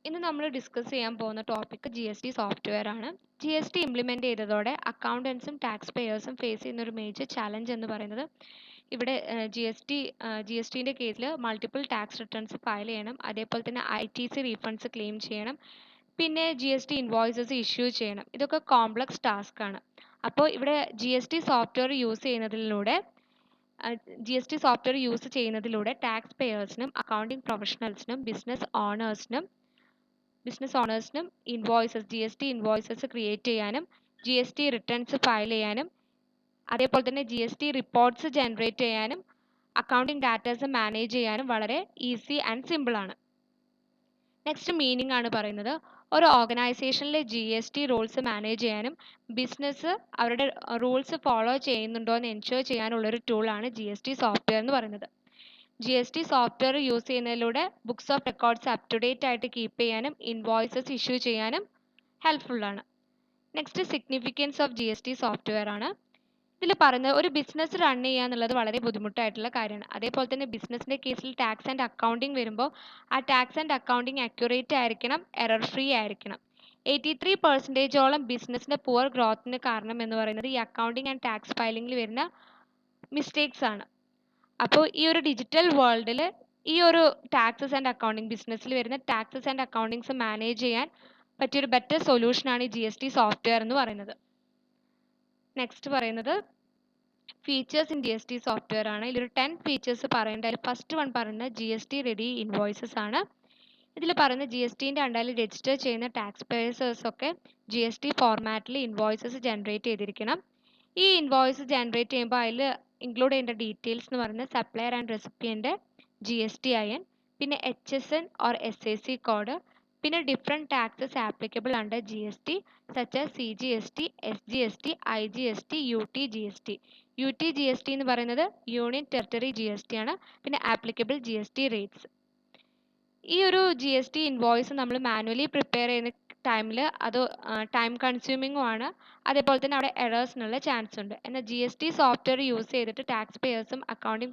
ഇന്ന് നമ്മൾ ഡിസ്കസ് ചെയ്യാൻ പോകുന്ന ടോപ്പിക് GST സോഫ്റ്റ്വെയർ ആണ്. GST ഇംപ്ലിമെന്റ് ചെയ്തതോടെ അക്കൗണ്ടൻസും ടാക്സ് പേയേഴ്സും ഫേസ് ചെയ്യുന്ന ഒരു മേജർ ചാലഞ്ച് എന്ന് പറയുന്നത് ഇവിടെ ജി എസ് ടിൻ്റെ കേസിൽ മൾട്ടിപ്പിൾ ടാക്സ് റിട്ടേൺസ് ഫയൽ ചെയ്യണം, അതേപോലെ തന്നെ ITC റീഫണ്ട്സ് ക്ലെയിം ചെയ്യണം, പിന്നെ GST ഇൻവോയ്സസ് ഇഷ്യൂ ചെയ്യണം. ഇതൊക്കെ കോംപ്ലക്സ് ടാസ്ക് ആണ്. അപ്പോൾ ഇവിടെ GST സോഫ്റ്റ്വെയർ യൂസ് ചെയ്യുന്നതിലൂടെ ടാക്സ് പേയേഴ്സിനും അക്കൗണ്ടിംഗ് പ്രൊഫഷണൽസിനും ബിസിനസ് ഓണേഴ്സിനും GST ഇൻവോയ്സസ് ക്രിയേറ്റ് ചെയ്യാനും GST റിട്ടേൺസ് ഫയൽ ചെയ്യാനും അതേപോലെ തന്നെ GST റിപ്പോർട്ട്സ് ജനറേറ്റ് ചെയ്യാനും അക്കൗണ്ടിംഗ് ഡാറ്റാസ് മാനേജ് ചെയ്യാനും വളരെ ഈസി ആൻഡ് സിമ്പിൾ ആണ്. നെക്സ്റ്റ് മീനിങ് ആണ് പറയുന്നത്. ഒരു ഓർഗനൈസേഷനിലെ GST റൂൾസ് മാനേജ് ചെയ്യാനും ബിസിനസ് അവരുടെ റൂൾസ് ഫോളോ ചെയ്യുന്നുണ്ടോ എന്ന് എൻഷുർ ചെയ്യാനുള്ളൊരു ടൂളാണ് GST സോഫ്റ്റ്വെയർ എന്ന് പറയുന്നത്. GST സോഫ്റ്റ്വെയർ യൂസ് ചെയ്യുന്നതിലൂടെ books of records up to date ആയിട്ട് കീപ്പ് ചെയ്യാനും ഇൻവോയ്സസ് ഇഷ്യൂ ചെയ്യാനും ഹെൽപ്ഫുൾ ആണ്. Next significance of GST software ആണ്. ഇതിൽ പറയുന്നത് ഒരു ബിസിനസ് റൺ ചെയ്യുക എന്നുള്ളത് വളരെ ബുദ്ധിമുട്ടായിട്ടുള്ള കാര്യമാണ്. അതേപോലെ തന്നെ ബിസിനസ്സിൻ്റെ കേസിൽ ടാക്സ് ആൻഡ് അക്കൗണ്ടിങ് വരുമ്പോൾ ആ ടാക്സ് ആൻഡ് അക്കൗണ്ടിങ് അക്യുറേറ്റ് ആയിരിക്കണം, എറർ ഫ്രീ ആയിരിക്കണം. 83% ബിസിനസ്സിൻ്റെ പുവർ ഗ്രോത്തിന് കാരണം എന്ന് പറയുന്നത് ഈ അക്കൗണ്ടിങ് ആൻഡ് ടാക്സ് ഫയലിംഗിൽ വരുന്ന മിസ്റ്റേക്സ് ആണ്. അപ്പോൾ ഈ ഒരു ഡിജിറ്റൽ വേൾഡിൽ ഈ ഒരു ടാക്സസ് ആൻഡ് അക്കൗണ്ടിങ് ബിസിനസ്സിൽ വരുന്ന ടാക്സസ് ആൻഡ് അക്കൗണ്ടിങ്സ് മാനേജ് ചെയ്യാൻ പറ്റിയൊരു ബെറ്റർ സൊല്യൂഷനാണ് ഈ GST സോഫ്റ്റ്വെയർ എന്ന് പറയുന്നത്. നെക്സ്റ്റ് പറയുന്നത് ഫീച്ചേഴ്സ് ഇൻ GST സോഫ്റ്റ്വെയർ ആണ്. ഇതിലൊരു 10 ഫീച്ചേഴ്സ് പറയേണ്ട. അതിൽ ഫസ്റ്റ് വൺ പറയുന്നത് GST റെഡി ഇൻവോയ്സസ് ആണ്. ഇതിൽ പറയുന്ന GSTൻ്റെ അണ്ടറിൽ രജിസ്റ്റർ ചെയ്യുന്ന ടാക്സ് പേയേഴ്സേഴ്സ് ഒക്കെ GST ഫോർമാറ്റിൽ ഇൻവോയ്സസ് ജനറേറ്റ് ചെയ്തിരിക്കണം. ഈ ഇൻവോയ്സ് ജനറേറ്റ് ചെയ്യുമ്പോൾ അതിൽ ഇൻക്ലൂഡ് ചെയ്യേണ്ട ഡീറ്റെയിൽസ് എന്ന് പറയുന്നത് സപ്ലയർ ആൻഡ് റെസിപ്പിയൻ്റെ GSTIN, പിന്നെ HSN ഓർ SAC കോഡ്, പിന്നെ different taxes applicable under GST such as CGST, SGST, IGST, UT GST എന്ന് പറയുന്നത് യൂണിയൻ ടെറിട്ടറി GST ആണ്. പിന്നെ ആപ്ലിക്കബിൾ GST റേറ്റ്സ്. ഈ ഒരു GST ഇൻവോയ്സ് നമ്മൾ മാനുവലി പ്രിപ്പയർ ചെയ്യുന്ന ടൈമിൽ അത് ടൈം കൺസ്യൂമിങ്ങും ആണ്. അതേപോലെ തന്നെ അവിടെ എറേഴ്സിനുള്ള ചാൻസ് ഉണ്ട്. എന്നാൽ GST സോഫ്റ്റ്വെയർ യൂസ് ചെയ്തിട്ട് ടാക്സ് പേയേഴ്സിനും അക്കൗണ്ടിംഗ്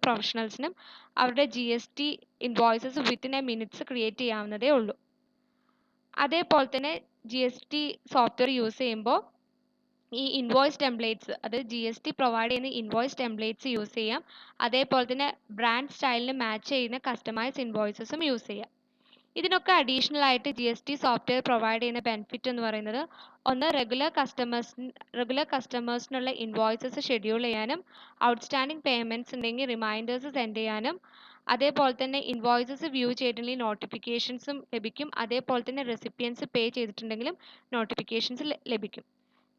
പ്രൊഫഷണൽസിനും അവരുടെ GST invoices within A minutes create ചെയ്യാവുന്നതേ ഉള്ളൂ. അതേപോലെ തന്നെ GST സോഫ്റ്റ്വെയർ യൂസ് ചെയ്യുമ്പോൾ ഈ ഇൻവോയ്സ് ടെംപ്ലേറ്റ്സ്, അത് GST പ്രൊവൈഡ് ചെയ്യുന്ന ഇൻവോയ്സ് ടെംപ്ലേറ്റ്സ് യൂസ് ചെയ്യാം. അതേപോലെ തന്നെ ബ്രാൻഡ് സ്റ്റൈലിന് മാച്ച് ചെയ്യുന്ന കസ്റ്റമൈസ് ഇൻവോയ്സസും യൂസ് ചെയ്യാം. ഇതിനൊക്കെ അഡീഷണൽ ആയിട്ട് GST സോഫ്റ്റ്വെയർ പ്രൊവൈഡ് ചെയ്യുന്ന ബെനിഫിറ്റ് എന്ന് പറയുന്നത് ഒന്ന്, റെഗുലർ കസ്റ്റമേഴ്സിനുള്ള ഇൻവോയ്സസ് ഷെഡ്യൂൾ ചെയ്യാനും ഔട്ട്സ്റ്റാൻഡിംഗ് പേയ്മെൻറ്റ്സ് ഉണ്ടെങ്കിൽ റിമൈൻഡേഴ്സ് സെൻഡ് ചെയ്യാനും അതേപോലെ തന്നെ ഇൻവോയ്സസ് വ്യൂ ചെയ്തിട്ടുണ്ടെങ്കിൽ നോട്ടിഫിക്കേഷൻസും ലഭിക്കും. അതേപോലെ തന്നെ റെസിപ്പിയൻസ് പേ ചെയ്തിട്ടുണ്ടെങ്കിലും നോട്ടിഫിക്കേഷൻസ് ലഭിക്കും.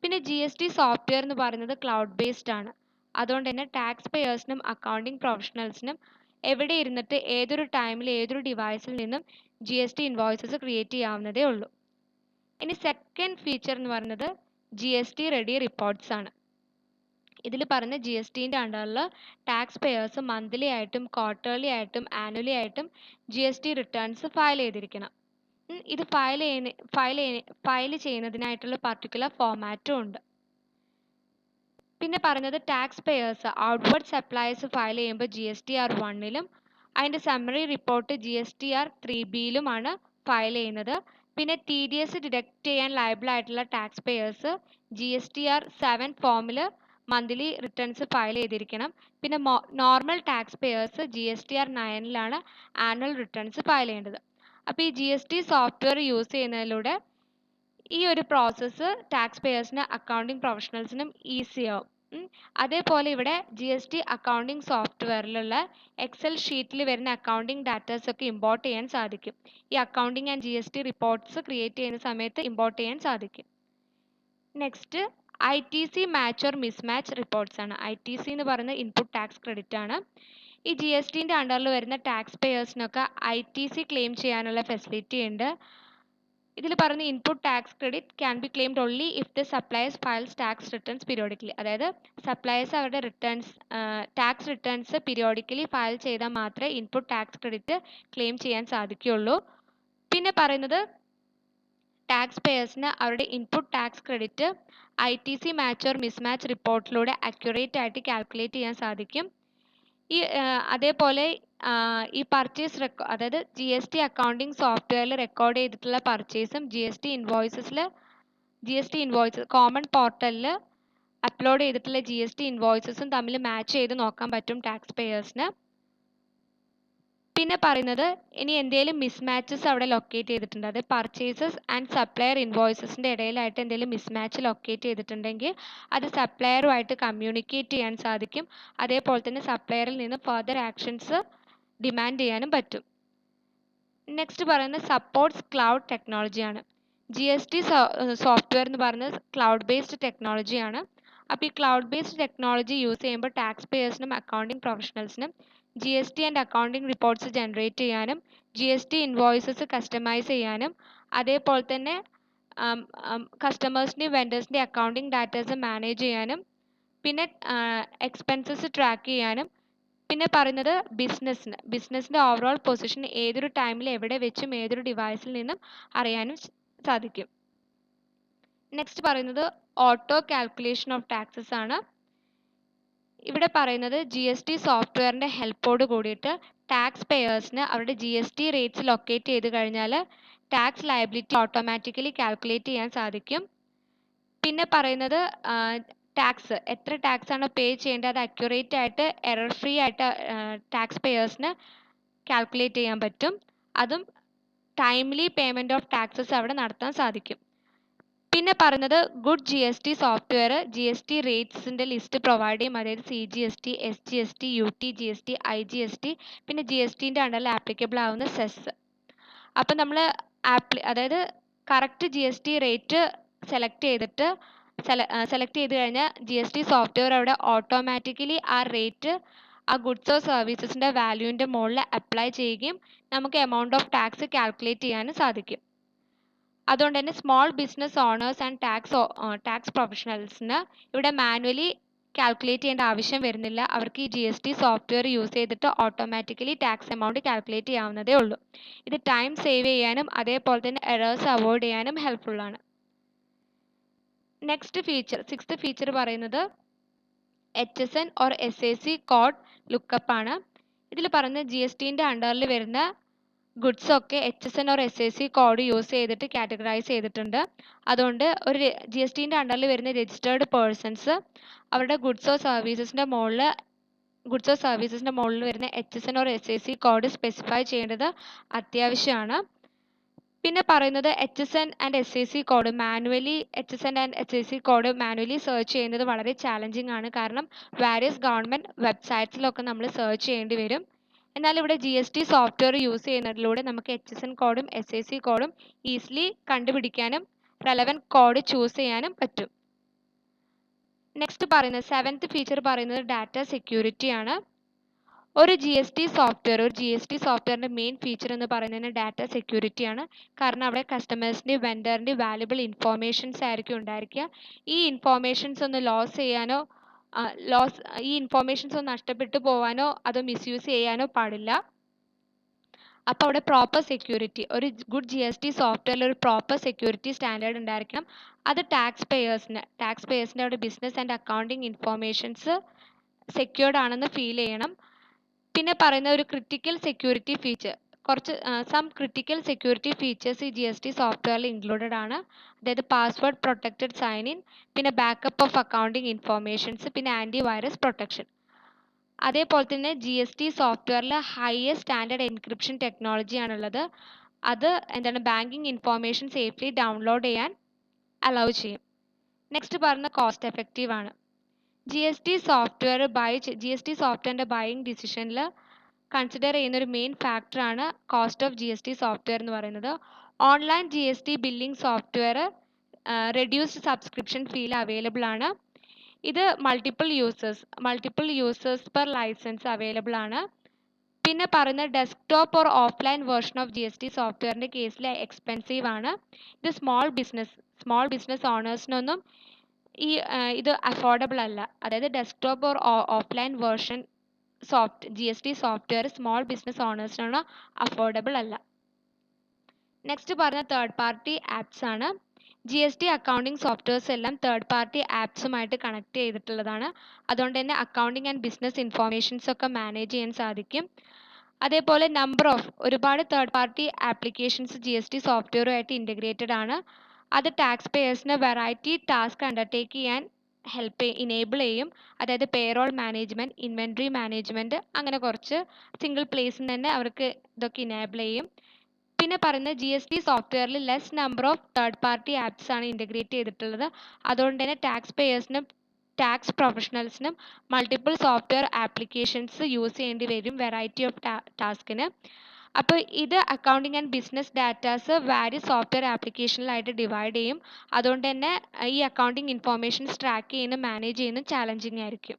പിന്നെ GST സോഫ്റ്റ്വെയർ എന്ന് പറയുന്നത് ക്ലൗഡ് ബേസ്ഡ് ആണ്. അതുകൊണ്ട് തന്നെ ടാക്സ് പേയേഴ്സിനും അക്കൗണ്ടിംഗ് പ്രൊഫഷണൽസിനും എവിടെ ഇരുന്നിട്ട് ഏതൊരു ടൈമിൽ ഏതൊരു ഡിവൈസിൽ നിന്നും GST ഇൻവോയ്സസ് ക്രിയേറ്റ് ചെയ്യാവുന്നതേ ഉള്ളൂ. ഇനി സെക്കൻഡ് ഫീച്ചർ എന്ന് പറയുന്നത് GST റെഡി റിപ്പോർട്ട്സ് ആണ്. ഇതിൽ പറഞ്ഞ GSTൻ്റെ അണ്ടറിൽ ടാക്സ് പേയേഴ്സ് മന്ത്ലി ആയിട്ടും ക്വാർട്ടർലി ആയിട്ടും ആനുവലി ആയിട്ടും GST റിട്ടേൺസ് ഫയൽ ചെയ്തിരിക്കണം. ഇത് ഫയൽ ചെയ്യുന്നതിനായിട്ടുള്ള പർട്ടിക്കുലർ ഫോമാറ്റും ഉണ്ട്. പിന്നെ പറഞ്ഞത് tax payers outward supplies file ചെയ്യുമ്പോൾ GSTR 1ലും അതിൻ്റെ സമ്മറി റിപ്പോർട്ട് GSTR 3Bയിലുമാണ് ഫയൽ ചെയ്യുന്നത്. പിന്നെ TDS ഡിഡക്റ്റ് ചെയ്യാൻ ലയബിൾ ആയിട്ടുള്ള ടാക്സ് പേയേഴ്സ് GSTR 7 ഫോമിൽ മന്ത്ലി റിട്ടേൺസ് ഫയൽ ചെയ്തിരിക്കണം. പിന്നെ നോർമൽ ടാക്സ് പേയേഴ്സ് GSTR 9ലാണ് ആനുവൽ റിട്ടേൺസ് ഫയൽ ചെയ്യേണ്ടത്. അപ്പോൾ ഈ GST സോഫ്റ്റ്വെയർ യൂസ് ചെയ്യുന്നതിലൂടെ ഈ ഒരു പ്രോസസ്സ് ടാക്സ് പേയേഴ്സിനും അക്കൗണ്ടിംഗ് പ്രൊഫഷണൽസിനും ഈസി ആവും. അതേപോലെ ഇവിടെ GST അക്കൗണ്ടിംഗ് സോഫ്റ്റ്വെയറിലുള്ള എക്സൽ ഷീറ്റിൽ വരുന്ന അക്കൗണ്ടിംഗ് ഡാറ്റാസ് ഒക്കെ ഇമ്പോർട്ട് ചെയ്യാൻ സാധിക്കും. ഈ accounting and GST reports create ചെയ്യുന്ന സമയത്ത് ഇമ്പോർട്ട് ചെയ്യാൻ സാധിക്കും. Next ITC match or mismatch reports ആണ്. ITC എന്ന് പറയുന്നത് ഇൻപുട്ട് ടാക്സ് ക്രെഡിറ്റ് ആണ്. ഈ GSTൻ്റെ അണ്ടറിൽ വരുന്ന ടാക്സ് പേയേഴ്സിനൊക്കെ ITC ക്ലെയിം ചെയ്യാനുള്ള ഫെസിലിറ്റി ഉണ്ട്. ഇതിൽ പറയുന്ന input tax credit can be claimed only if the suppliers files tax returns periodically. അതായത് സപ്ലയേഴ്സ് അവരുടെ ടാക്സ് റിട്ടേൺസ് പീരിയോഡിക്കലി ഫയൽ ചെയ്താൽ മാത്രമേ ഇൻപുട്ട് ടാക്സ് ക്രെഡിറ്റ് ക്ലെയിം ചെയ്യാൻ സാധിക്കുകയുള്ളൂ. പിന്നെ പറയുന്നത് ടാക്സ് പേയേഴ്സിന് അവരുടെ input tax credit ITC match or mismatch റിപ്പോർട്ടിലൂടെ അക്യുറേറ്റ് ആയിട്ട് കാൽക്കുലേറ്റ് ചെയ്യാൻ സാധിക്കും. അതേപോലെ ഈ പർച്ചേസ് അതായത് GST അക്കൗണ്ടിങ് സോഫ്റ്റ്വെയറിൽ റെക്കോർഡ് ചെയ്തിട്ടുള്ള പർച്ചേസും GST ഇൻവോയ്സ് കോമൺ പോർട്ടലിൽ അപ്ലോഡ് ചെയ്തിട്ടുള്ള GST ഇൻവോയ്സസും തമ്മിൽ മാച്ച് ചെയ്ത് നോക്കാൻ പറ്റും ടാക്സ് പേയേഴ്സിന്. പിന്നെ പറയുന്നത് ഇനി എന്തെങ്കിലും മിസ്മാച്ചസ് അവിടെ ലൊക്കേറ്റ് ചെയ്തിട്ടുണ്ട്, അത് പർച്ചേസസ് ആൻഡ് സപ്ലയർ ഇൻവോയ്സസിൻ്റെ ഇടയിലായിട്ട് എന്തെങ്കിലും മിസ്മാച്ച് ലൊക്കേറ്റ് ചെയ്തിട്ടുണ്ടെങ്കിൽ അത് സപ്ലയറുമായിട്ട് കമ്മ്യൂണിക്കേറ്റ് ചെയ്യാൻ സാധിക്കും. അതേപോലെ തന്നെ സപ്ലയറിൽ നിന്ന് ഫർദർ ആക്ഷൻസ് ഡിമാൻഡ് ചെയ്യാനും പറ്റും. നെക്സ്റ്റ് പറയുന്നത് സപ്പോർട്ട്സ് ക്ലൗഡ് ടെക്നോളജിയാണ്. GST സോഫ്റ്റ്വെയർ എന്ന് പറയുന്നത് ക്ലൗഡ് ബേസ്ഡ് ടെക്നോളജിയാണ്. അപ്പോൾ ഈ ക്ലൗഡ് ബേസ്ഡ് ടെക്നോളജി യൂസ് ചെയ്യുമ്പോൾ ടാക്സ് പേയേഴ്സിനും അക്കൗണ്ടിംഗ് പ്രൊഫഷണൽസിനും GST and accounting reports generate ചെയ്യാനും GST ഇൻവോയ്സസ് കസ്റ്റമൈസ് ചെയ്യാനും അതേപോലെ തന്നെ കസ്റ്റമേഴ്സിൻ്റെയും വെൻഡേഴ്സിൻ്റെയും അക്കൗണ്ടിംഗ് ഡാറ്റാസ് മാനേജ് ചെയ്യാനും പിന്നെ എക്സ്പെൻസസ് ട്രാക്ക് ചെയ്യാനും പിന്നെ പറയുന്നത് ബിസിനസ്സിൻ്റെ ഓവറോൾ പൊസിഷൻ ഏതൊരു ടൈമിൽ എവിടെ വെച്ചും ഏതൊരു ഡിവൈസിൽ നിന്നും അറിയാനും സാധിക്കും. നെക്സ്റ്റ് പറയുന്നത് ഓട്ടോ കാൽക്കുലേഷൻ ഓഫ് ടാക്സസ് ആണ്. ഇവിടെ പറയുന്നത് GST സോഫ്റ്റ്വെയറിൻ്റെ ഹെൽപ്പോട് കൂടിയിട്ട് ടാക്സ് പേയേഴ്സിന് അവരുടെ GST റേറ്റ്സ് ലൊക്കേറ്റ് ചെയ്ത് കഴിഞ്ഞാൽ ടാക്സ് ലയബിലിറ്റി ഓട്ടോമാറ്റിക്കലി കാൽക്കുലേറ്റ് ചെയ്യാൻ സാധിക്കും. പിന്നെ പറയുന്നത് ടാക്സ് എത്ര ടാക്സ് ആണ് പേ ചെയ്യേണ്ടത് അത് അക്യുറേറ്റ് ആയിട്ട് എറർ ഫ്രീ ആയിട്ട് ടാക്സ് പേയേഴ്സിന് കാൽക്കുലേറ്റ് ചെയ്യാൻ പറ്റും. അതും ടൈംലി പേയ്മെൻറ്റ് ഓഫ് ടാക്സസ് അവിടെ നടത്താൻ സാധിക്കും. പിന്നെ പറയുന്നത് ഗുഡ് GST സോഫ്റ്റ്വെയർ GST റേറ്റ്സിൻ്റെ ലിസ്റ്റ് പ്രൊവൈഡ് ചെയ്യും, അതായത് CGST, SGST, UT, GST, IGST, പിന്നെ GSTൻ്റെ അണ്ടറിൽ ആപ്ലിക്കബിൾ ആവുന്ന സെസ്. അപ്പം നമ്മൾ അതായത് കറക്റ്റ് GST റേറ്റ് സെലക്ട് ചെയ്ത് കഴിഞ്ഞാൽ GST സോഫ്റ്റ്വെയർ അവിടെ ഓട്ടോമാറ്റിക്കലി ആ റേറ്റ് ആ ഗുഡ്സോ സർവീസസിൻ്റെ വാല്യൂവിൻ്റെ മുകളിൽ അപ്ലൈ ചെയ്യുകയും നമുക്ക് എമൗണ്ട് ഓഫ് ടാക്സ് കാൽക്കുലേറ്റ് ചെയ്യാനും സാധിക്കും. അതുകൊണ്ട് തന്നെ small business owners and tax പ്രൊഫഷണൽസിന് ഇവിടെ മാനുവലി കാൽക്കുലേറ്റ് ചെയ്യേണ്ട ആവശ്യം വരുന്നില്ല. അവർക്ക് ഈ GST സോഫ്റ്റ്വെയർ യൂസ് ചെയ്തിട്ട് ഓട്ടോമാറ്റിക്കലി ടാക്സ് എമൗണ്ട് കാൽക്കുലേറ്റ് ചെയ്യാവുന്നതേ ഉള്ളൂ. ഇത് ടൈം സേവ് ചെയ്യാനും അതേപോലെ തന്നെ എറേഴ്സ് അവോയ്ഡ് ചെയ്യാനും ഹെൽപ്ഫുള്ളാണ്. സിക്സ്ത് ഫീച്ചർ പറയുന്നത് HSN or SAC code lookup ആണ്. ഇതിൽ പറയുന്നത് GSTൻ്റെ അണ്ടറിൽ വരുന്ന ഗുഡ്സ് ഒക്കെ HSN or SAC code use ചെയ്തിട്ട് കാറ്റഗറൈസ് ചെയ്തിട്ടുണ്ട്. അതുകൊണ്ട് ഒരു GSTൻ്റെ അണ്ടറിൽ വരുന്ന രജിസ്റ്റേർഡ് പേഴ്സൺസ് അവരുടെ ഗുഡ്സോ സർവീസസിൻ്റെ മുകളിൽ വരുന്ന HSN or SAC code specify ചെയ്യേണ്ടത് അത്യാവശ്യമാണ്. പിന്നെ പറയുന്നത് HSN and SAC code manually search ചെയ്യുന്നത് വളരെ ചാലഞ്ചിങ് ആണ്. കാരണം വാരിയസ് ഗവൺമെൻറ് വെബ്സൈറ്റ്സിലൊക്കെ നമ്മൾ സെർച്ച് ചെയ്യേണ്ടി വരും. എന്നാൽ ഇവിടെ GST സോഫ്റ്റ്വെയർ യൂസ് ചെയ്യുന്നതിലൂടെ നമുക്ക് HSN കോഡും SAC കോഡും ഈസിലി കണ്ടുപിടിക്കാനും റെലവൻറ്റ് കോഡ് ചൂസ് ചെയ്യാനും പറ്റും. നെക്സ്റ്റ് പറയുന്നത് സെവൻത്ത് ഫീച്ചർ പറയുന്നത് ഡാറ്റ സെക്യൂരിറ്റി ആണ്. ഒരു GST സോഫ്റ്റ്വെയറിൻ്റെ മെയിൻ ഫീച്ചർ എന്ന് പറയുന്നത് ഡാറ്റ സെക്യൂരിറ്റി ആണ്. കാരണം അവിടെ കസ്റ്റമേഴ്സിൻ്റെയും വെൻഡറിൻ്റെയും വാല്യുബിൾ ഇൻഫോർമേഷൻസ് ആയിരിക്കും ഉണ്ടായിരിക്കുക. ഈ ഇൻഫോർമേഷൻസ് ഒന്ന് ഈ ഇൻഫോർമേഷൻസ് ഒന്ന് നഷ്ടപ്പെട്ടു പോകാനോ അതോ മിസ്യൂസ് ചെയ്യാനോ പാടില്ല. അപ്പോൾ അവിടെ പ്രോപ്പർ സെക്യൂരിറ്റി, ഒരു ഗുഡ് GST സോഫ്റ്റ്വെയറിൽ ഒരു പ്രോപ്പർ സെക്യൂരിറ്റി സ്റ്റാൻഡേർഡ് ഉണ്ടായിരിക്കണം. അത് ടാക്സ് പേയേഴ്സിൻ്റെ അവിടെ business and accounting informations secured ആണെന്ന് ഫീൽ ചെയ്യണം. പിന്നെ പറയുന്ന ഒരു critical security feature, some critical security features ഈ GST സോഫ്റ്റ്വെയറിൽ ഇൻക്ലൂഡഡ് ആണ്. അതായത് പാസ്വേഡ് പ്രൊട്ടക്റ്റഡ് സൈൻ ഇൻ, പിന്നെ ബാക്കപ്പ് ഓഫ് അക്കൗണ്ടിങ് ഇൻഫോർമേഷൻസ്, പിന്നെ ആൻറ്റി വൈറസ് പ്രൊട്ടക്ഷൻ. അതേപോലെ തന്നെ GST സോഫ്റ്റ്വെയറിൽ ഹയസ്റ്റ് സ്റ്റാൻഡേർഡ് എൻക്രിപ്ഷൻ ടെക്നോളജിയാണുള്ളത്. അത് ബാങ്കിങ് ഇൻഫോർമേഷൻ സേഫ്ലി ഡൗൺലോഡ് ചെയ്യാൻ അലൗ ചെയ്യും. നെക്സ്റ്റ് പറയുന്ന കോസ്റ്റ് എഫക്റ്റീവ് ആണ്. GST സോഫ്റ്റ്വെയറിൻ്റെ ബൈയിങ് ഡിസിഷനിൽ കൺസിഡർ ചെയ്യുന്ന ഒരു മെയിൻ ഫാക്ടറാണ് കോസ്റ്റ് ഓഫ് GST സോഫ്റ്റ്വെയർ എന്ന് പറയുന്നത്. Online GST billing software reduced subscription fee available ആണ്. ഇത് multiple users per licence available ആണ്. പിന്നെ പറയുന്നത് desktop or offline version of GST സോഫ്റ്റ്വെയറിൻ്റെ കേസിൽ എക്സ്പെൻസീവ് ആണ്. ഇത് സ്മോൾ ബിസിനസ് ഓണേഴ്സിനൊന്നും ഇത് അഫോർഡബിൾ അല്ല. അതായത് desktop or offline version GST software small business ഓണേഴ്സിനൊന്നും അഫോർഡബിൾ അല്ല. നെക്സ്റ്റ് പറഞ്ഞ തേർഡ് പാർട്ടി ആപ്സ് ആണ്. GST അക്കൗണ്ടിംഗ് സോഫ്റ്റ്വെയർസ് എല്ലാം തേർഡ് പാർട്ടി ആപ്സുമായിട്ട് കണക്ട് ചെയ്തിട്ടുള്ളതാണ്. അതുകൊണ്ട് തന്നെ അക്കൗണ്ടിംഗ് ആൻഡ് ബിസിനസ് ഇൻഫോർമേഷൻസ് ഒക്കെ മാനേജ് ചെയ്യാൻ സാധിക്കും. അതേപോലെ ഒരുപാട് തേർഡ് പാർട്ടി ആപ്ലിക്കേഷൻസ് GST സോഫ്റ്റ്വെയറുമായിട്ട് ഇൻറ്റഗ്രേറ്റഡ് ആണ്. അത് ടാക്സ് പേയേഴ്സിന് വെറൈറ്റി ടാസ്ക് അണ്ടർടേക്ക് ചെയ്യാൻ ഇനേബിൾ ചെയ്യും. അതായത് പേറോൾ മാനേജ്മെൻറ്റ്, ഇൻവെൻട്രി മാനേജ്മെൻറ്റ്, അങ്ങനെ കുറച്ച് സിംഗിൾ പ്ലേസിൽ തന്നെ അവർക്ക് ഇതൊക്കെ ഇനേബിൾ ചെയ്യും. പിന്നെ പറയുന്നത് GST സോഫ്റ്റ്വെയറിൽ less number of third party apps ആണ് ഇൻറ്റഗ്രേറ്റ് ചെയ്തിട്ടുള്ളത്. അതുകൊണ്ട് തന്നെ ടാക്സ് പേയേഴ്സിനും ടാക്സ് പ്രൊഫഷണൽസിനും മൾട്ടിപ്പിൾ സോഫ്റ്റ്വെയർ ആപ്ലിക്കേഷൻസ് യൂസ് ചെയ്യേണ്ടി വരും വെറൈറ്റി ഓഫ് ടാസ്കിന്. അപ്പോൾ ഇത് accounting and business datas various software ആപ്ലിക്കേഷനിലായിട്ട് ഡിവൈഡ് ചെയ്യും. അതുകൊണ്ട് തന്നെ ഈ അക്കൗണ്ടിങ് ഇൻഫോർമേഷൻസ് ട്രാക്ക് ചെയ്യുന്നതും മാനേജ് ചെയ്യുന്നതും ചാലഞ്ചിങ് ആയിരിക്കും.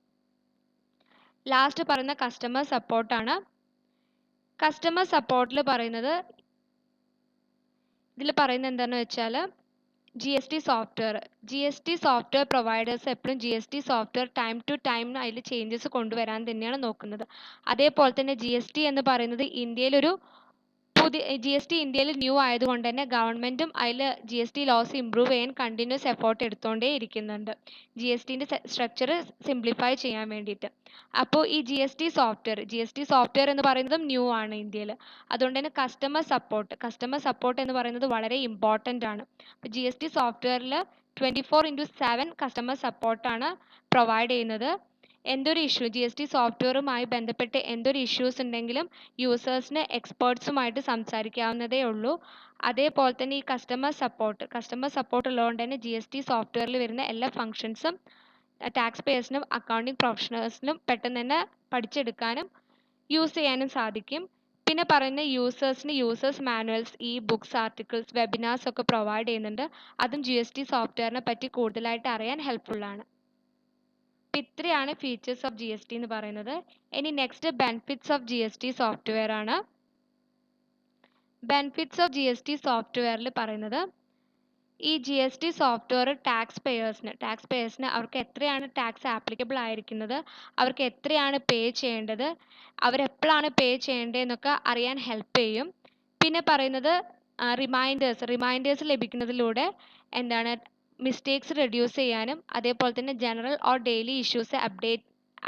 ലാസ്റ്റ് പറയുന്ന കസ്റ്റമർ സപ്പോർട്ടാണ്. കസ്റ്റമർ സപ്പോർട്ടിൽ പറയുന്നത് എന്താണെന്ന് വെച്ചാൽ GST സോഫ്റ്റ്വെയർ പ്രൊവൈഡേഴ്സ് എപ്പോഴും GST software time to time അതിൽ ചേഞ്ചസ് കൊണ്ടുവരാൻ തന്നെയാണ് നോക്കുന്നത്. അതേപോലെ തന്നെ GST എന്ന് പറയുന്നത് ഇന്ത്യയിൽ ന്യൂ ആയതുകൊണ്ട് തന്നെ ഗവൺമെൻറ്റും അതിൽ GST ലോസ് ഇമ്പ്രൂവ് ചെയ്യാൻ കണ്ടിന്യൂസ് എഫേർട്ട് എടുത്തുകൊണ്ടേ ഇരിക്കുന്നുണ്ട്, GSTൻ്റെ സ്ട്രക്ചർ സിംപ്ലിഫൈ ചെയ്യാൻ വേണ്ടിയിട്ട്. അപ്പോൾ ഈ GST സോഫ്റ്റ്വെയർ എന്ന് പറയുന്നതും ന്യൂ ആണ് ഇന്ത്യയിൽ. അതുകൊണ്ട് തന്നെ കസ്റ്റമർ സപ്പോർട്ട് എന്ന് പറയുന്നത് വളരെ ഇമ്പോർട്ടൻ്റ് ആണ്. GST സോഫ്റ്റ്വെയറിൽ 24/7 കസ്റ്റമർ സപ്പോർട്ടാണ് പ്രൊവൈഡ് ചെയ്യുന്നത്. എന്തൊരു GST സോഫ്റ്റ്വെയറുമായി ബന്ധപ്പെട്ട് എന്തൊരു ഇഷ്യൂസ് ഉണ്ടെങ്കിലും യൂസേഴ്സിന് എക്സ്പേർട്സുമായിട്ട് സംസാരിക്കാവുന്നതേ ഉള്ളൂ. അതേപോലെ തന്നെ ഈ കസ്റ്റമർ സപ്പോർട്ട് ഉള്ളതുകൊണ്ട് തന്നെ GST സോഫ്റ്റ്വെയറിൽ വരുന്ന എല്ലാ ഫങ്ഷൻസും ടാക്സ് പേയേഴ്സിനും അക്കൗണ്ടിങ് പ്രൊഫഷണൽസിനും പെട്ടെന്ന് തന്നെ പഠിച്ചെടുക്കാനും യൂസ് ചെയ്യാനും സാധിക്കും. പിന്നെ പറയുന്ന users manuals, books, articles, webinars ഒക്കെ പ്രൊവൈഡ് ചെയ്യുന്നുണ്ട്. അതും GST സോഫ്റ്റ്വെയറിനെ പറ്റി കൂടുതലായിട്ട് അറിയാൻ ഹെൽപ്ഫുള്ളാണ്. അപ്പം ഇത്രയാണ് ഫീച്ചേഴ്സ് ഓഫ് GST എന്ന് പറയുന്നത്. ഇനി next benefits of GST software ആണ്. ബെനിഫിറ്റ്സ് ഓഫ് GST സോഫ്റ്റ്വെയറിൽ പറയുന്നത് ഈ GST സോഫ്റ്റ്വെയർ ടാക്സ് പേയേഴ്സിന് അവർക്ക് എത്രയാണ് ടാക്സ് ആപ്ലിക്കബിൾ ആയിരിക്കുന്നത്, അവർക്ക് എത്രയാണ് പേ ചെയ്യേണ്ടത്, അവരെപ്പോഴാണ് പേ ചെയ്യേണ്ടതെന്നൊക്കെ അറിയാൻ ഹെൽപ്പ് ചെയ്യും. പിന്നെ പറയുന്നത് റിമൈൻഡേഴ്സ് ലഭിക്കുന്നതിലൂടെ മിസ്റ്റേക്സ് റെഡ്യൂസ് ചെയ്യാനും അതേപോലെ തന്നെ general or daily issues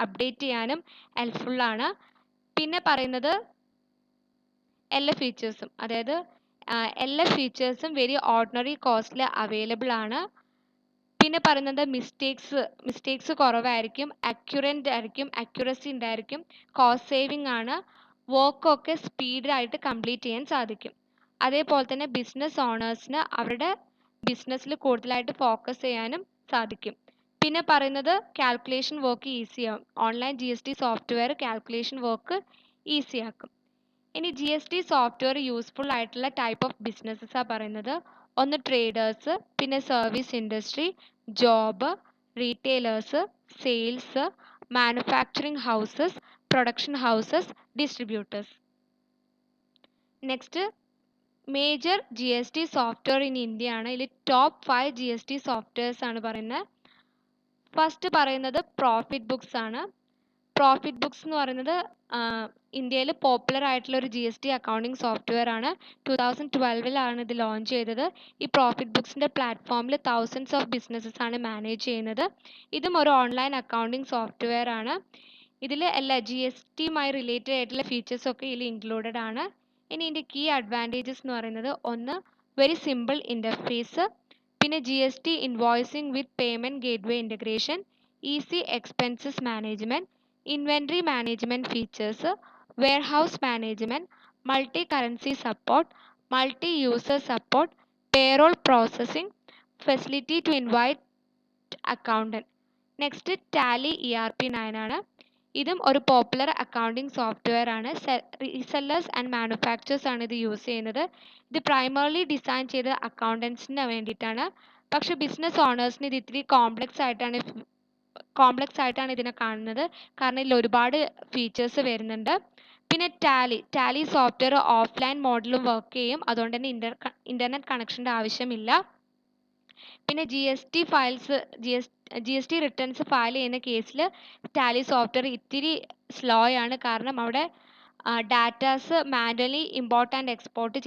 update ചെയ്യാനും ഹെൽപ്ഫുള്ളാണ്. പിന്നെ പറയുന്നത് എല്ലാ ഫീച്ചേഴ്സും വെരി ഓർഡിനറി കോസ്റ്റിൽ അവൈലബിൾ ആണ്. പിന്നെ പറയുന്നത് മിസ്റ്റേക്സ് കുറവായിരിക്കും, അക്യുറസി ഉണ്ടായിരിക്കും, കോസ്റ്റ് സേവിങ് ആണ്, വർക്കൊക്കെ സ്പീഡായിട്ട് കംപ്ലീറ്റ് ചെയ്യാൻ സാധിക്കും. അതേപോലെ തന്നെ ബിസിനസ് ഓണേഴ്സിന് അവരുടെ ബിസിനസ്സിൽ കൂടുതലായിട്ട് ഫോക്കസ് ചെയ്യാനും സാധിക്കും. പിന്നെ പറയുന്നത് കാൽക്കുലേഷൻ വർക്ക് ഈസിയാവും. Online GST software calculation work ഈസിയാക്കും. ഇനി GST സോഫ്റ്റ്വെയർ യൂസ്ഫുൾ ആയിട്ടുള്ള ടൈപ്പ് ഓഫ് ബിസിനസ്സാണ് പറയുന്നത്. ഒന്ന് ട്രേഡേഴ്സ്, പിന്നെ service industry, job, retailers, sales, manufacturing houses, production houses, distributors. Next major GST software in India ആണ്. ഇതിൽ ടോപ്പ് 5 GST സോഫ്റ്റ്വെയർസ് ആണ് പറയുന്നത്. ഫസ്റ്റ് പറയുന്നത് പ്രോഫിറ്റ് ബുക്സ് ആണ്. പ്രോഫിറ്റ് ബുക്സ് എന്ന് പറയുന്നത് ഇന്ത്യയിൽ പോപ്പുലർ ആയിട്ടുള്ള ഒരു GST അക്കൗണ്ടിങ് സോഫ്റ്റ്വെയർ ആണ്. 2012 ഇത് ലോഞ്ച് ചെയ്തത്. ഈ പ്രോഫിറ്റ് ബുക്സിൻ്റെ പ്ലാറ്റ്ഫോമിൽ തൗസൻഡ്സ് ഓഫ് ബിസിനസ്സസ് ആണ് മാനേജ് ചെയ്യുന്നത്. ഇതും ഒരു ഓൺലൈൻ അക്കൗണ്ടിങ് സോഫ്റ്റ്വെയർ ആണ്. ഇതിൽ എല്ലാ GSTയുമായി റിലേറ്റഡ് ആയിട്ടുള്ള ഫീച്ചേഴ്സ് ഒക്കെ ഇതിൽ ഇൻക്ലൂഡഡ് ആണ്. ഇനി ഇതിൻ്റെ കീ അഡ്വാൻറ്റേജസ് എന്ന് പറയുന്നത് ഒന്ന് വെരി സിമ്പിൾ ഇൻ്റർഫേസ്, പിന്നെ GST invoicing with payment gateway integration, easy expenses management, inventory management features, warehouse management, multi currency support, multi user support, payroll processing, facility to invite accountant. Next Tally ERP9 ആണ്. ഇതും ഒരു popular accounting software ആണ്. Resellers and manufacturers ആണ് ഇത് use ചെയ്യുന്നത്. ഇത് primarily design ചെയ്ത അക്കൗണ്ടൻസിന് വേണ്ടിയിട്ടാണ്. പക്ഷേ ബിസിനസ് ഓണേഴ്സിന് ഇത് ഇത്തിരി കോംപ്ലക്സ് ആയിട്ടാണ് ഇതിനെ കാണുന്നത്, കാരണം ഇതിൽ ഒരുപാട് ഫീച്ചേഴ്സ് വരുന്നുണ്ട്. പിന്നെ ടാലി സോഫ്റ്റ്വെയർ ഓഫ്ലൈൻ മോഡലും വർക്ക് ചെയ്യും, അതുകൊണ്ട് തന്നെ ഇൻ്റർനെറ്റ് കണക്ഷൻ്റെ ആവശ്യമില്ല. പിന്നെ GST റിട്ടേൺസ് ഫയൽ ചെയ്യുന്ന കേസിൽ ടാലി സോഫ്റ്റ്വെയർ ഇത്തിരി സ്ലോ ആണ്, കാരണം അവിടെ datas manually import and export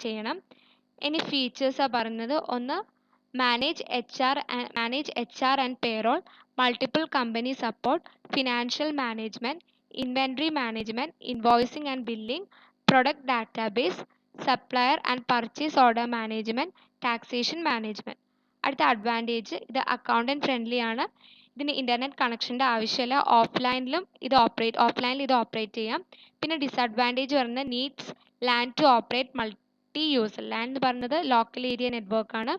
ചെയ്യണം. ഇനി ഫീച്ചേഴ്സാണ് പറയുന്നത്. ഒന്ന് manage HR and payroll, multiple company support, financial management, inventory management, invoicing and billing, product database, supplier and purchase order management, taxation management. അടുത്ത advantage, ഇത് അക്കൗണ്ടന്റ് ഫ്രണ്ട്ലി ആണ്. ഇതിന് internet കണക്ഷൻ്റെ ആവശ്യമില്ല. ഓഫ്ലൈനിൽ ഇത് ഓപ്പറേറ്റ് ചെയ്യാം. പിന്നെ ഡിസഡ്വാൻറ്റേജ് പറയുന്നത് needs LAN to operate multi user. LAN എന്ന് പറയുന്നത് ലോക്കൽ ഏരിയ നെറ്റ്വർക്ക് ആണ്.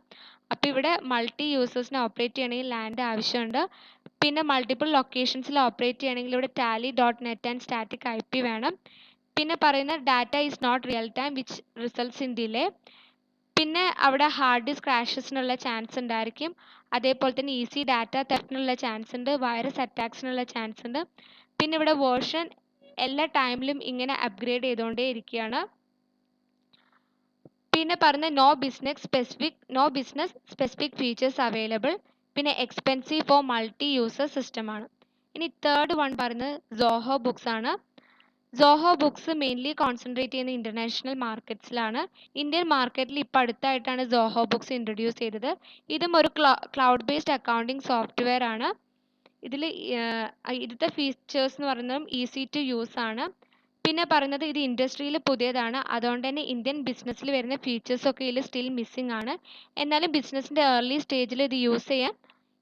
അപ്പോൾ ഇവിടെ മൾട്ടി യൂസേഴ്സിനെ ഓപ്പറേറ്റ് ചെയ്യണമെങ്കിൽ ലാൻഡ് ആവശ്യമുണ്ട്. പിന്നെ മൾട്ടിപ്പിൾ ലൊക്കേഷൻസിൽ ഓപ്പറേറ്റ് ചെയ്യണമെങ്കിൽ ഇവിടെ tally.net ആൻഡ് സ്റ്റാറ്റിക് IP വേണം. പിന്നെ പറയുന്നത് data is not real time which results in delay. പിന്നെ അവിടെ ഹാർഡ് ഡിസ്ക് ക്രാഷസിനുള്ള ചാൻസ് ഉണ്ടായിരിക്കും. അതേപോലെ തന്നെ ഈസി ഡാറ്റ തെഫ്റ്റിനുള്ള ചാൻസ് ഉണ്ട്. വൈറസ് അറ്റാക്സിനുള്ള ചാൻസ് ഉണ്ട്. പിന്നെ ഇവിടെ വേർഷൻ എല്ലാ ടൈമിലും ഇങ്ങനെ അപ്ഗ്രേഡ് ചെയ്തുകൊണ്ടേ ഇരിക്കുകയാണ്. പിന്നെ പറഞ്ഞ no business specific features available. പിന്നെ expensive for multi user system ആണ്. ഇനി തേർഡ് വൺ പറയുന്നത് സോഹോ ബുക്സ് ആണ്. സോഹോ ബുക്സ് മെയിൻലി കോൺസെൻട്രേറ്റ് ചെയ്യുന്ന ഇന്റർനാഷണൽ മാർക്കറ്റ്സിലാണ്. ഇന്ത്യൻ മാർക്കറ്റിൽ ഇപ്പോൾ അടുത്തായിട്ടാണ് സോഹോ ബുക്സ് ഇൻട്രൊഡ്യൂസ് ചെയ്തത്. ഇതും ഒരു ക്ലൗഡ് ബേസ്ഡ് അക്കൗണ്ടിങ് സോഫ്റ്റ്വെയർ ആണ്. ഇതിലത്തെ ഫീച്ചേഴ്സ് എന്ന് പറയുന്നത് ഈസി ടു യൂസ് ആണ്. പിന്നെ പറയുന്നത് ഇത് ഇൻഡസ്ട്രിയിൽ പുതിയതാണ്. അതുകൊണ്ട് തന്നെ ഇന്ത്യൻ ബിസിനസ്സിൽ വരുന്ന ഫീച്ചേഴ്സ് ഒക്കെ ഇതിൽ സ്റ്റിൽ മിസ്സിംഗ് ആണ്. എന്നാലും ബിസിനസ്സിൻ്റെ ഏർലി സ്റ്റേജിൽ ഇത് യൂസ് ചെയ്യാൻ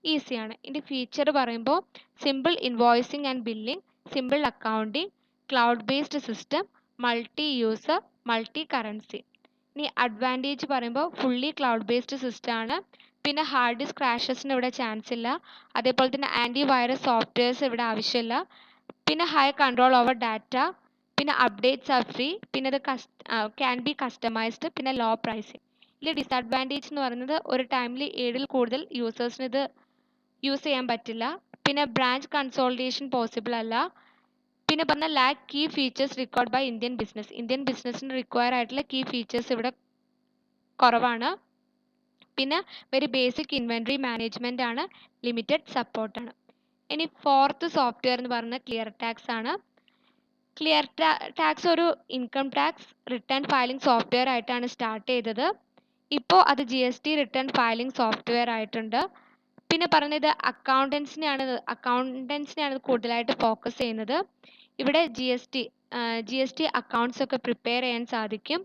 ഈസിയാണ്. ഇതിൻ്റെ ഫീച്ചർ പറയുമ്പോൾ simple invoicing and billing, simple accounting, cloud based system, multi user, multi currency. ഇനി അഡ്വാൻറ്റേജ് പറയുമ്പോൾ ഫുള്ളി ക്ലൗഡ് ബേസ്ഡ് സിസ്റ്റം ആണ്. പിന്നെ ഹാർഡ് ഡിസ്ക് ക്രാഷസിന് ഇവിടെ ചാൻസ് ഇല്ല. അതേപോലെ തന്നെ ആൻറ്റി വൈറസ് സോഫ്റ്റ്വെയർസ് ഇവിടെ ആവശ്യമില്ല. പിന്നെ ഹൈ കൺട്രോൾ ഓവർ ഡാറ്റ, പിന്നെ അപ്ഡേറ്റ്സ് ആർ ഫ്രീ, പിന്നെ ഇത് ക്യാൻ ബി കസ്റ്റമൈസ്ഡ്, പിന്നെ ലോ പ്രൈസിങ്. ഇതിൽ ഡിസഡ്വാൻറ്റേജ് എന്ന് പറയുന്നത് ഒരു ടൈമിൽ 7ൽ കൂടുതൽ യൂസേഴ്സിന് ഇത് യൂസ് ചെയ്യാൻ പറ്റില്ല. പിന്നെ ബ്രാഞ്ച് കൺസോളിഡേഷൻ പോസിബിൾ അല്ല. പിന്നെ പറഞ്ഞ lack key features required by Indian ബിസിനസ്സിന് റിക്വയർ ആയിട്ടുള്ള കീ ഫീച്ചേഴ്സ് ഇവിടെ കുറവാണ്. പിന്നെ വെരി ബേസിക് ഇൻവെൻട്രി മാനേജ്മെന്റ് ആണ്, ലിമിറ്റഡ് സപ്പോർട്ടാണ്. ഇനി ഫോർത്ത് സോഫ്റ്റ്വെയർ എന്ന് പറയുന്നത് ക്ലിയർ ടാക്സ് ആണ്. ക്ലിയർ ടാക്സ് ഒരു income tax return filing software ആയിട്ടാണ് സ്റ്റാർട്ട് ചെയ്തത്. ഇപ്പോൾ അത് GST റിട്ടേൺ ഫയലിംഗ് സോഫ്റ്റ്വെയർ ആയിട്ടുണ്ട്. പിന്നെ പറഞ്ഞത് അക്കൗണ്ടൻസിനെയാണ് കൂടുതലായിട്ട് ഫോക്കസ് ചെയ്യുന്നത്. ഇവിടെ ജി എസ് ടി അക്കൗണ്ട്സ് ഒക്കെ പ്രിപ്പയർ ചെയ്യാൻ സാധിക്കും.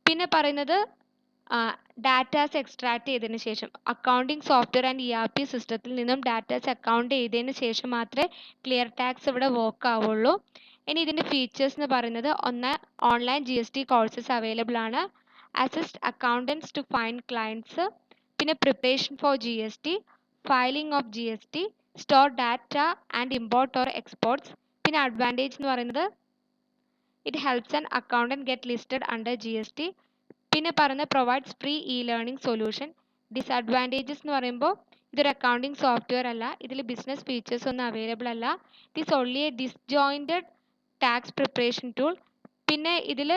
പിന്നെ പറയുന്നത് ഡാറ്റാസ് എക്സ്ട്രാക്ട് ചെയ്തതിന് ശേഷം അക്കൗണ്ടിങ് സോഫ്റ്റ്വെയർ ആൻഡ് ERP സിസ്റ്റത്തിൽ നിന്നും ഡാറ്റാസ് അക്കൗണ്ട് ചെയ്തതിന് ശേഷം മാത്രമേ ക്ലിയർ ടാക്സ് ഇവിടെ വർക്ക് ആവുള്ളൂ. ഇനി ഇതിൻ്റെ ഫീച്ചേഴ്സ് എന്ന് പറയുന്നത് ഒന്ന്, ഓൺലൈൻ GST കോഴ്സസ് അവൈലബിൾ ആണ്. Assist accountants to find clients. പിന്നെ preparation for GST, filing of GST, store data and import or exports. പിന്നെ അഡ്വാൻറ്റേജ് എന്ന് പറയുന്നത് it helps an accountant get listed under GST. പിന്നെ പറയുന്നത് provides free learning solution. Disadvantages എന്ന് പറയുമ്പോൾ ഇതൊരു accounting software അല്ല. ഇതിൽ ബിസിനസ് ഫീച്ചേഴ്സ് ഒന്നും അവൈലബിൾ അല്ല. It's only a disjointed tax preparation tool. പിന്നെ ഇതിൽ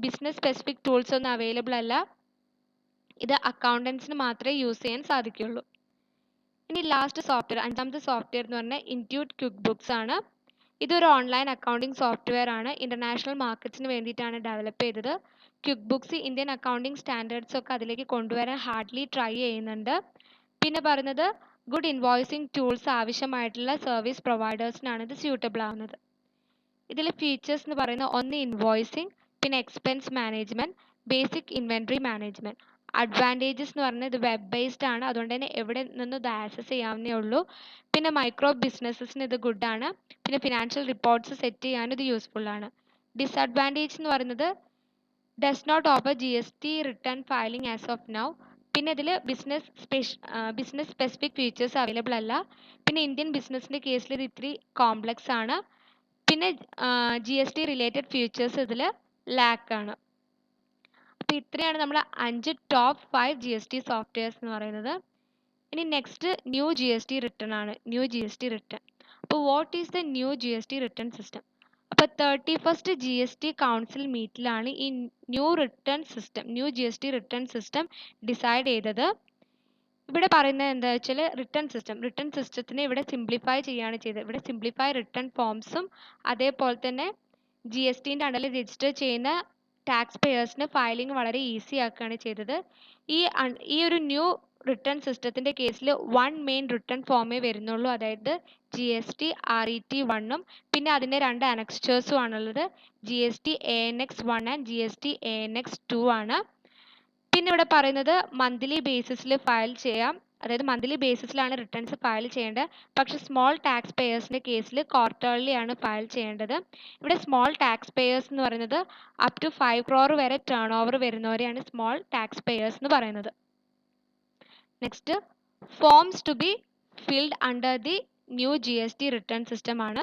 ബിസിനസ് സ്പെസിഫിക് ടൂൾസ് ഒന്നും അവൈലബിൾ അല്ല. ഇത് അക്കൗണ്ടൻസിന് മാത്രമേ യൂസ് ചെയ്യാൻ സാധിക്കുകയുള്ളൂ. ഇനി ലാസ്റ്റ് സോഫ്റ്റ്വെയർ, അഞ്ചാമത്തെ സോഫ്റ്റ്വെയർ എന്ന് പറഞ്ഞാൽ ഇൻറ്റ്യൂട്ട് ക്വിക്ക് ബുക്സ് ആണ്. ഇതൊരു ഓൺലൈൻ അക്കൗണ്ടിങ് സോഫ്റ്റ്വെയർ ആണ്. ഇന്റർനാഷണൽ മാർക്കറ്റ്സിന് വേണ്ടിയിട്ടാണ് ഡെവലപ്പ് ചെയ്തത്. Quick books Indian accounting standards ഒക്കെ അതിലേക്ക് കൊണ്ടുവരാൻ ഹാർഡ്ലി ട്രൈ ചെയ്യുന്നുണ്ട്. പിന്നെ പറയുന്നത് ഗുഡ് ഇൻവോയ്സിംഗ് ടൂൾസ് ആവശ്യമായിട്ടുള്ള സർവീസ് പ്രൊവൈഡേഴ്സിനാണ് ഇത് സ്യൂട്ടബിൾ ആവുന്നത്. ഇതിലെ ഫീച്ചേഴ്സ് എന്ന് പറയുന്നത് ഒന്ന് ഇൻവോയ്സിംഗ്, പിന്നെ expense management, basic inventory management. Advantages എന്ന് പറഞ്ഞാൽ ഇത് വെബ് ബേസ്ഡ് ആണ്. അതുകൊണ്ട് തന്നെ എവിടെ നിന്നും ഇത് ആക്സസ് ചെയ്യാവുന്നേ ഉള്ളൂ. പിന്നെ മൈക്രോ ബിസിനസ്സിന് ഇത് ഗുഡ് ആണ്. പിന്നെ ഫിനാൻഷ്യൽ റിപ്പോർട്ട്സ് സെറ്റ് ചെയ്യാൻ ഇത് യൂസ്ഫുൾ ആണ്. ഡിസഡ്വാൻറ്റേജ് എന്ന് പറയുന്നത് does not offer GST return filing as of now. പിന്നെ ഇതിൽ ബിസിനസ് സ്പെസിഫിക് ഫീച്ചേഴ്സ് അവൈലബിൾ അല്ല. പിന്നെ ഇന്ത്യൻ ബിസിനസ്സിൻ്റെ കേസിൽ ഇത് ഇത്തിരി കോംപ്ലക്സ് ആണ്. പിന്നെ GST റിലേറ്റഡ് ഫീച്ചേഴ്സ് ഇതിൽ ലാക്ക് ആണ്. അപ്പോൾ ഇത്രയാണ് നമ്മൾ 5 ടോപ്പ് 5 GST സോഫ്റ്റ്വെയർസ് എന്ന് പറയുന്നത്. ഇനി നെക്സ്റ്റ് ന്യൂ GST റിട്ടേൺ ആണ്. New GST return. അപ്പോൾ what is the new GST return system? അപ്പോൾ 31st GST കൗൺസിൽ മീറ്റിലാണ് ഈ new GST return system decide ചെയ്തത്. ഇവിടെ പറയുന്നത് എന്താ വെച്ചാൽ റിട്ടേൺ സിസ്റ്റത്തിനെ ഇവിടെ സിംപ്ലിഫൈ ചെയ്യുകയാണ് ചെയ്തത്. ഇവിടെ സിംപ്ലിഫൈ റിട്ടേൺ ഫോംസും അതേപോലെ തന്നെ GSTൻ്റെ അണ്ടറിൽ രജിസ്റ്റർ ചെയ്യുന്ന ടാക്സ് പേയേഴ്സിന് ഫയലിംഗ് വളരെ ഈസി ആക്കുകയാണ് ചെയ്തത്. ഈ ഒരു ന്യൂ റിട്ടേൺ സിസ്റ്റത്തിൻ്റെ കേസിൽ വൺ മെയിൻ റിട്ടേൺ ഫോമേ വരുന്നുള്ളൂ, അതായത് GST-RET1 പിന്നെ അതിൻ്റെ രണ്ട് അനക്സ്റ്റേഴ്സും ആണുള്ളത്, GST-ANX1 ആൻഡ് GST-ANX2 ആണ്. പിന്നെ ഇവിടെ പറയുന്നത് മന്ത്ലി ബേസിസിൽ ഫയൽ ചെയ്യാം, അതായത് മന്ത്ലി ബേസിസിലാണ് റിട്ടേൺസ് ഫയൽ ചെയ്യേണ്ടത്. പക്ഷേ സ്മോൾ ടാക്സ് പേയേഴ്സിൻ്റെ കേസിൽ ക്വാർട്ടർലി ആണ് ഫയൽ ചെയ്യേണ്ടത്. ഇവിടെ സ്മോൾ ടാക്സ് പേയേഴ്സ് എന്ന് പറയുന്നത് അപ് ടു 5 crore വരെ ടേൺ ഓവർ വരുന്നവരെയാണ് സ്മോൾ ടാക്സ് പേയേഴ്സ് എന്ന് പറയുന്നത്. Next, forms to be filled under the new GST return system ആണ്.